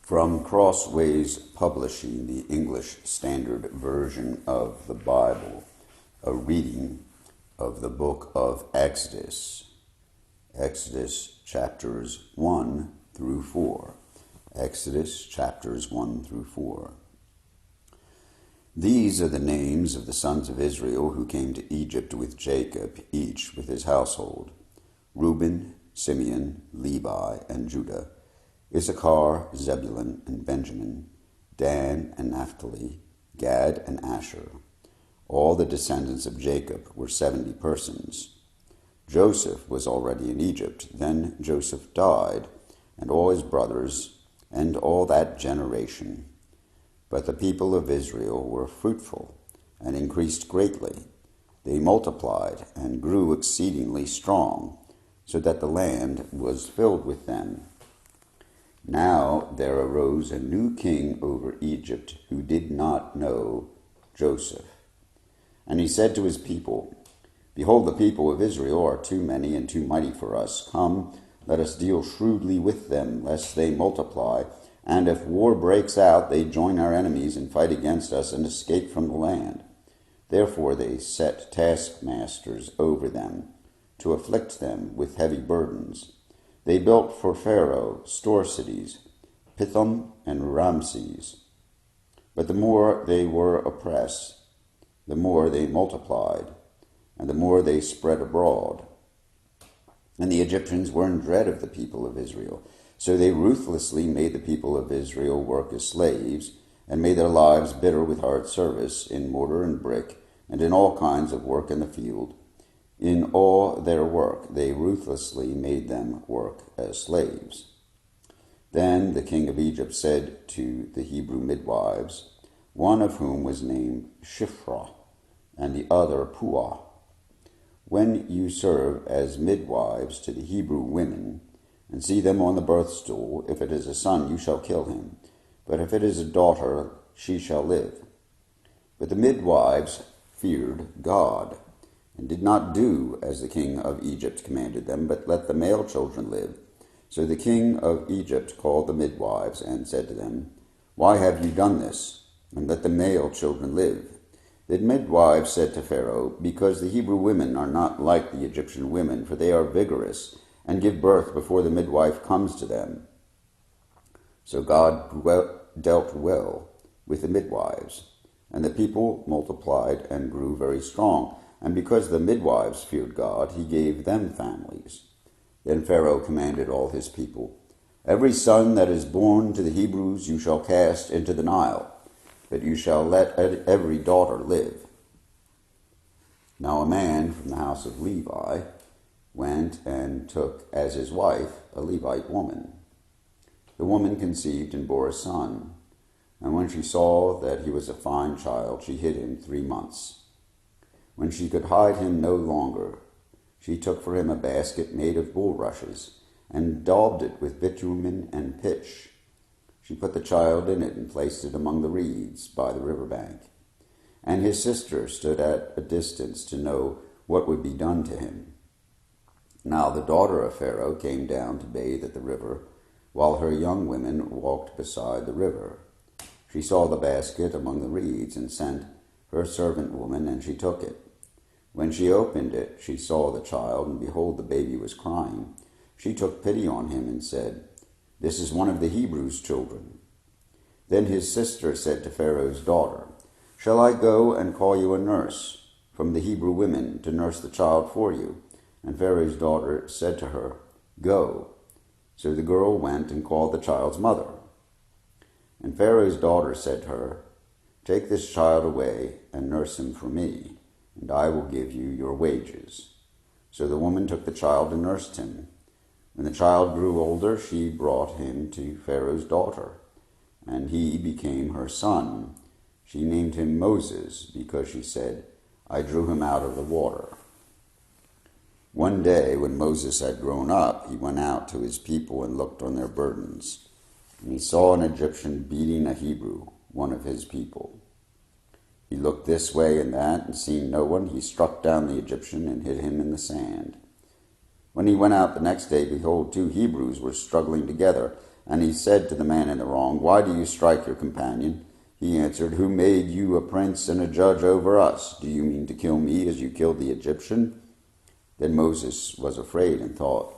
From Crossways Publishing, the English Standard Version of the Bible, a reading of the book of Exodus. Exodus chapters 1 through 4. Exodus chapters 1 through 4. These are the names of the sons of Israel who came to Egypt with Jacob, each with his household: Reuben, Simeon, Levi, and Judah; Issachar, Zebulun, and Benjamin; Dan and Naphtali; Gad and Asher. All the descendants of Jacob were 70 persons. Joseph was already in Egypt. Then Joseph died, and all his brothers, and all that generation. But the people of Israel were fruitful and increased greatly. They multiplied and grew exceedingly strong, so that the land was filled with them. Now there arose a new king over Egypt who did not know Joseph. And he said to his people, "Behold, the people of Israel are too many and too mighty for us. Come, let us deal shrewdly with them, lest they multiply. And if war breaks out, they join our enemies and fight against us and escape from the land." Therefore they set taskmasters over them, to afflict them with heavy burdens. They built for Pharaoh store cities, Pithom and Ramses. But the more they were oppressed, the more they multiplied, and the more they spread abroad. And the Egyptians were in dread of the people of Israel. So they ruthlessly made the people of Israel work as slaves, and made their lives bitter with hard service in mortar and brick, and in all kinds of work in the field. In all their work they ruthlessly made them work as slaves. Then the king of Egypt said to the Hebrew midwives, one of whom was named Shiphrah, and the other Puah, "When you serve as midwives to the Hebrew women, and see them on the birth stool, if it is a son, you shall kill him, but if it is a daughter, she shall live." But the midwives feared God, and did not do as the king of Egypt commanded them, but let the male children live. So the king of Egypt called the midwives, and said to them, "Why have you done this? And let the male children live." The midwives said to Pharaoh, "Because the Hebrew women are not like the Egyptian women, for they are vigorous, and give birth before the midwife comes to them." So God dealt well with the midwives, and the people multiplied and grew very strong. And because the midwives feared God, he gave them families. Then Pharaoh commanded all his people, "Every son that is born to the Hebrews you shall cast into the Nile, but you shall let every daughter live." Now a man from the house of Levi went and took as his wife a Levite woman. The woman conceived and bore a son, and when she saw that he was a fine child, she hid him 3 months. When she could hide him no longer, she took for him a basket made of bulrushes, and daubed it with bitumen and pitch. She put the child in it and placed it among the reeds by the river bank. And his sister stood at a distance to know what would be done to him. Now the daughter of Pharaoh came down to bathe at the river, while her young women walked beside the river. She saw the basket among the reeds, and sent her servant woman, and she took it. When she opened it, she saw the child, and behold, the baby was crying. She took pity on him and said, "This is one of the Hebrews' children." Then his sister said to Pharaoh's daughter, "Shall I go and call you a nurse from the Hebrew women to nurse the child for you?" And Pharaoh's daughter said to her, "Go." So the girl went and called the child's mother. And Pharaoh's daughter said to her, "Take this child away and nurse him for me, and I will give you your wages." So the woman took the child and nursed him. When the child grew older, she brought him to Pharaoh's daughter, and he became her son. She named him Moses, because she said, "I drew him out of the water." One day, when Moses had grown up, he went out to his people and looked on their burdens. And he saw an Egyptian beating a Hebrew, one of his people. He looked this way and that, and seeing no one, he struck down the Egyptian and hid him in the sand. When he went out the next day, behold, 2 Hebrews were struggling together, And he said to the man in the wrong, Why do you strike your companion? He answered, Who made you a prince and a judge over us? Do you mean to kill me as you killed the Egyptian? Then Moses was afraid and thought,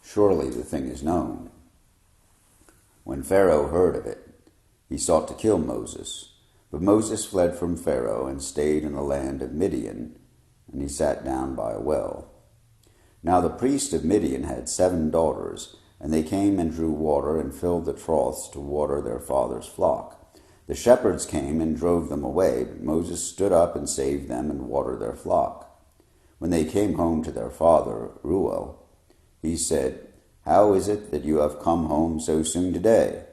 Surely the thing is known. When Pharaoh heard of it, he sought to kill Moses. But Moses fled from Pharaoh and stayed in the land of Midian, and he sat down by a well. Now the priest of Midian had 7 daughters, and they came and drew water and filled the troughs to water their father's flock. The shepherds came and drove them away, but Moses stood up and saved them and watered their flock. When they came home to their father, Reuel, he said, How is it that you have come home so soon today?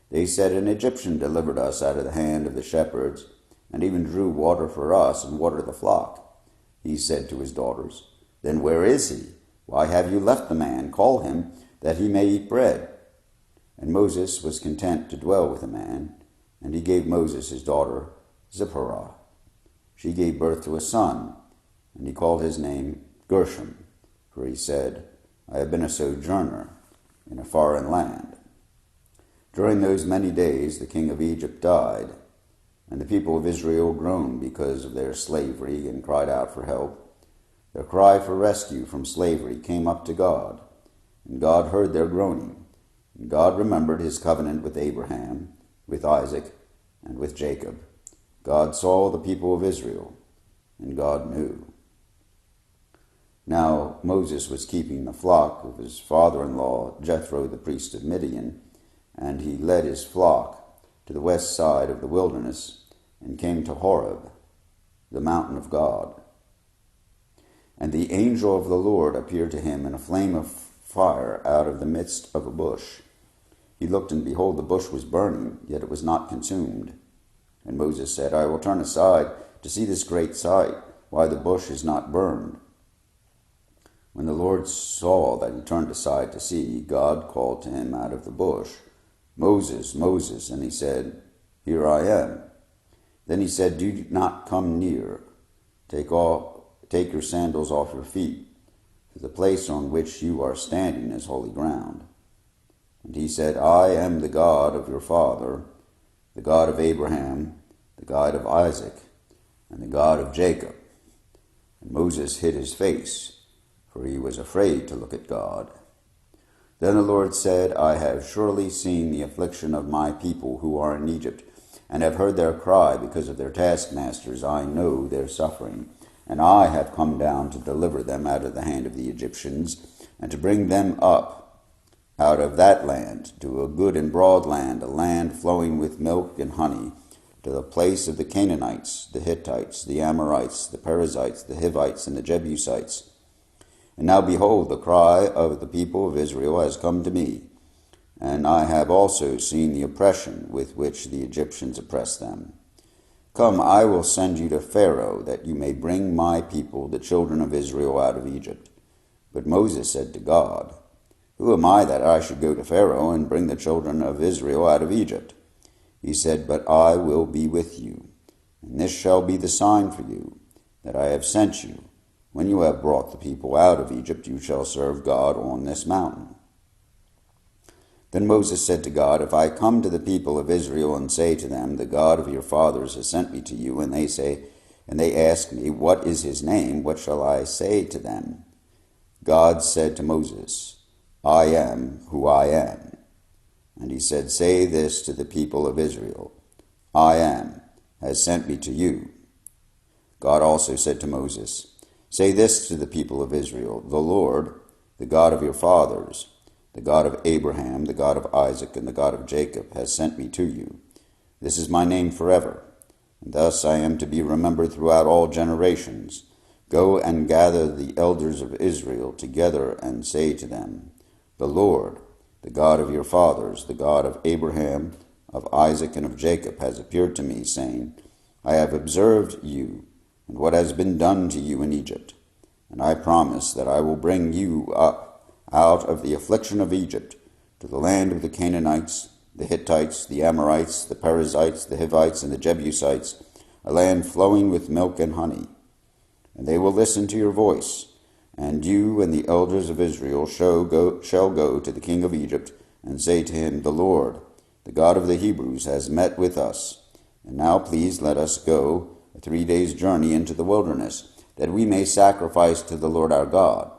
They said, An Egyptian delivered us out of the hand of the shepherds, and even drew water for us and watered the flock. He said to his daughters, Then where is he? Why have you left the man? Call him, that he may eat bread. And Moses was content to dwell with the man, and he gave Moses his daughter Zipporah. She gave birth to a son, and he called his name Gershom, for he said, I have been a sojourner in a foreign land. During those many days the king of Egypt died, and the people of Israel groaned because of their slavery and cried out for help. Their cry for rescue from slavery came up to God, and God heard their groaning. And God remembered his covenant with Abraham, with Isaac, and with Jacob. God saw the people of Israel, and God knew. Now Moses was keeping the flock of his father-in-law, Jethro the priest of Midian, and he led his flock to the west side of the wilderness and came to Horeb, the mountain of God. And the angel of the Lord appeared to him in a flame of fire out of the midst of a bush. He looked, and behold, the bush was burning, yet it was not consumed. And Moses said, I will turn aside to see this great sight, why the bush is not burned. When the Lord saw that he turned aside to see, God called to him out of the bush, Moses, Moses, and he said, Here I am. Then he said, Do not come near. Take your sandals off your feet, for the place on which you are standing is holy ground. And he said, I am the God of your father, the God of Abraham, the God of Isaac, and the God of Jacob. And Moses hid his face, for he was afraid to look at God. Then the Lord said, I have surely seen the affliction of my people who are in Egypt, and have heard their cry because of their taskmasters. I know their suffering. And I have come down to deliver them out of the hand of the Egyptians, and to bring them up out of that land to a good and broad land, a land flowing with milk and honey, to the place of the Canaanites, the Hittites, the Amorites, the Perizzites, the Hivites, and the Jebusites. And now behold, the cry of the people of Israel has come to me, and I have also seen the oppression with which the Egyptians oppress them. Come, I will send you to Pharaoh, that you may bring my people, the children of Israel, out of Egypt. But Moses said to God, Who am I that I should go to Pharaoh and bring the children of Israel out of Egypt? He said, But I will be with you, and this shall be the sign for you, that I have sent you. When you have brought the people out of Egypt, you shall serve God on this mountain. Then Moses said to God, If I come to the people of Israel and say to them, The God of your fathers has sent me to you, and they ask me, What is his name? What shall I say to them? God said to Moses, I am who I am. And he said, Say this to the people of Israel, I am has sent me to you. God also said to Moses, Say this to the people of Israel, The Lord, the God of your fathers, the God of Abraham, the God of Isaac, and the God of Jacob, has sent me to you. This is my name forever, and thus I am to be remembered throughout all generations. Go and gather the elders of Israel together and say to them, The Lord, the God of your fathers, the God of Abraham, of Isaac, and of Jacob, has appeared to me, saying, I have observed you, and what has been done to you in Egypt, and I promise that I will bring you up out of the affliction of Egypt to the land of the Canaanites, the Hittites, the Amorites, the Perizzites, the Hivites, and the Jebusites, a land flowing with milk and honey. And they will listen to your voice, and you and the elders of Israel shall go to the king of Egypt and say to him, The Lord, the God of the Hebrews, has met with us. And now please let us go a 3 days' journey into the wilderness, that we may sacrifice to the Lord our God.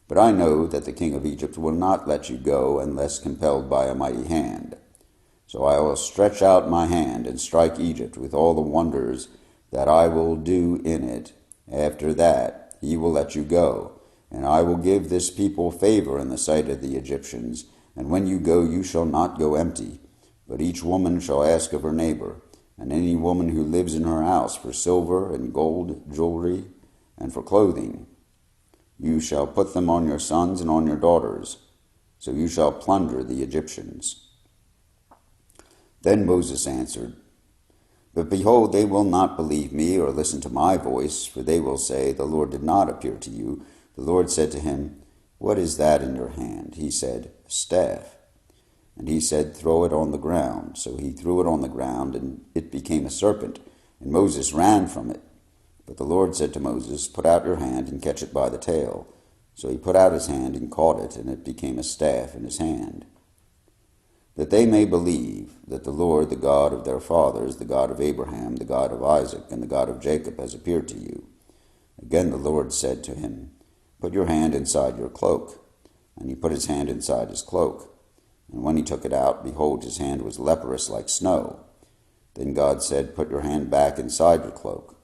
But I know that the king of Egypt will not let you go unless compelled by a mighty hand. So I will stretch out my hand and strike Egypt with all the wonders that I will do in it. After that he will let you go, and I will give this people favor in the sight of the Egyptians. And when you go, you shall not go empty, but each woman shall ask of her neighbor, and any woman who lives in her house, for silver and gold jewelry, and for clothing. You shall put them on your sons and on your daughters, so you shall plunder the Egyptians. Then Moses answered, But behold, they will not believe me or listen to my voice, for they will say, The Lord did not appear to you. The Lord said to him, What is that in your hand? He said, A staff. And he said, Throw it on the ground. So he threw it on the ground, and it became a serpent, and Moses ran from it. But the Lord said to Moses, Put out your hand and catch it by the tail. So he put out his hand and caught it, and it became a staff in his hand. That they may believe that the Lord, the God of their fathers, the God of Abraham, the God of Isaac, and the God of Jacob, has appeared to you. Again the Lord said to him, Put your hand inside your cloak. And he put his hand inside his cloak. And when he took it out, behold, his hand was leprous like snow. Then God said, Put your hand back inside your cloak.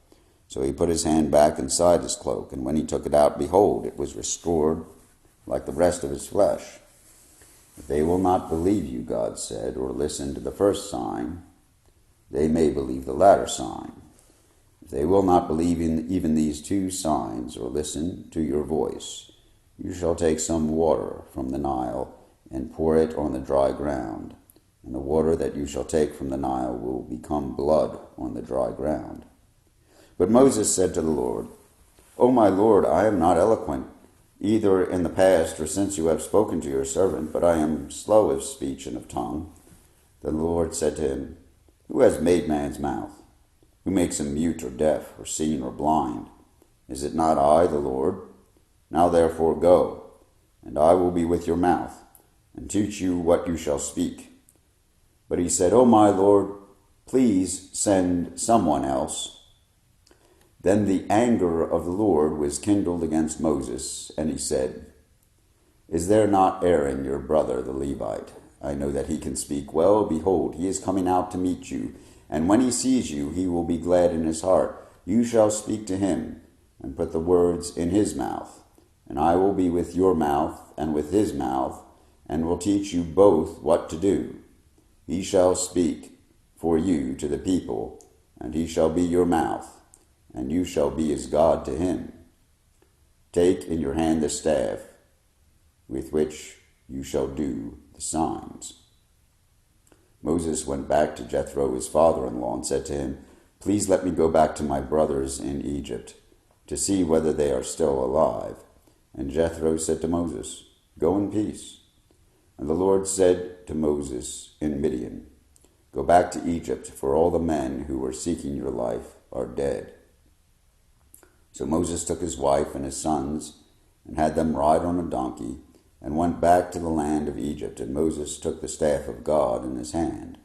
So he put his hand back inside his cloak, and when he took it out, behold, it was restored like the rest of his flesh. If they will not believe you, God said, or listen to the first sign, they may believe the latter sign. If they will not believe in even these 2 signs, or listen to your voice, you shall take some water from the Nile and pour it on the dry ground, and the water that you shall take from the Nile will become blood on the dry ground. But Moses said to the Lord, O my Lord, I am not eloquent, either in the past or since you have spoken to your servant, but I am slow of speech and of tongue. Then the Lord said to him, Who has made man's mouth? Who makes him mute or deaf or seen or blind? Is it not I, the Lord? Now therefore go, and I will be with your mouth, and teach you what you shall speak. But he said, O my Lord, please send someone else. Then the anger of the Lord was kindled against Moses, and he said, Is there not Aaron your brother, the Levite? I know that he can speak well. Behold, he is coming out to meet you, and when he sees you, he will be glad in his heart. You shall speak to him, and put the words in his mouth, and I will be with your mouth and with his mouth, and will teach you both what to do. He shall speak for you to the people, and he shall be your mouth, and you shall be as God to him. Take in your hand the staff with which you shall do the signs. Moses went back to Jethro, his father-in-law, and said to him, Please let me go back to my brothers in Egypt, to see whether they are still alive. And Jethro said to Moses, Go in peace. And the Lord said to Moses in Midian, Go back to Egypt, for all the men who were seeking your life are dead. So Moses took his wife and his sons, and had them ride on a donkey, and went back to the land of Egypt. And Moses took the staff of God in his hand.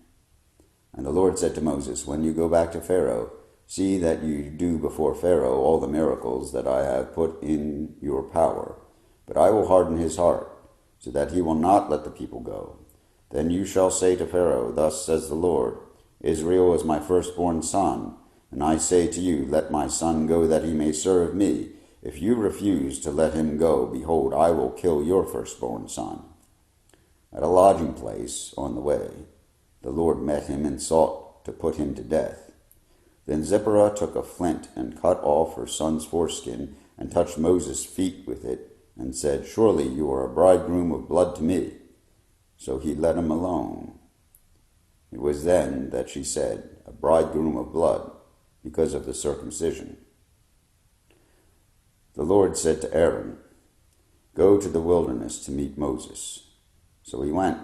And the Lord said to Moses, When you go back to Pharaoh, see that you do before Pharaoh all the miracles that I have put in your power. But I will harden his heart, so that he will not let the people go. Then you shall say to Pharaoh, Thus says the Lord, Israel is my firstborn son, and I say to you, Let my son go, that he may serve me. If you refuse to let him go, behold, I will kill your firstborn son. At a lodging place on the way, the Lord met him and sought to put him to death. Then Zipporah took a flint and cut off her son's foreskin, and touched Moses' feet with it, and said, Surely you are a bridegroom of blood to me. So he let him alone. It was then that she said, A bridegroom of blood, because of the circumcision. The Lord said to Aaron, Go to the wilderness to meet Moses. So he went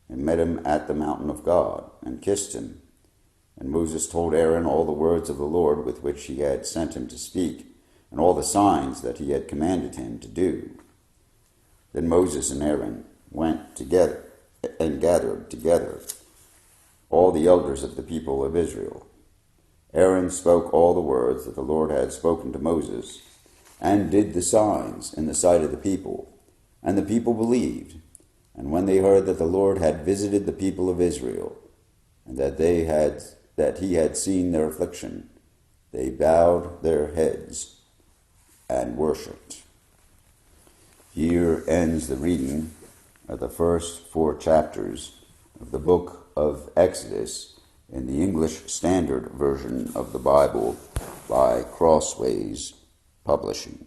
and met him at the mountain of God, and kissed him. And Moses told Aaron all the words of the Lord with which he had sent him to speak, and all the signs that he had commanded him to do. Then Moses and Aaron went together gathered together all the elders of the people of Israel. Aaron spoke all the words that the Lord had spoken to Moses, and did the signs in the sight of the people. And the people believed. And when they heard that the Lord had visited the people of Israel, and that he had seen their affliction, they bowed their heads and worshipped. Here ends the reading of the first 4 chapters of the book of Exodus in the English Standard Version of the Bible by Crossways Publishing.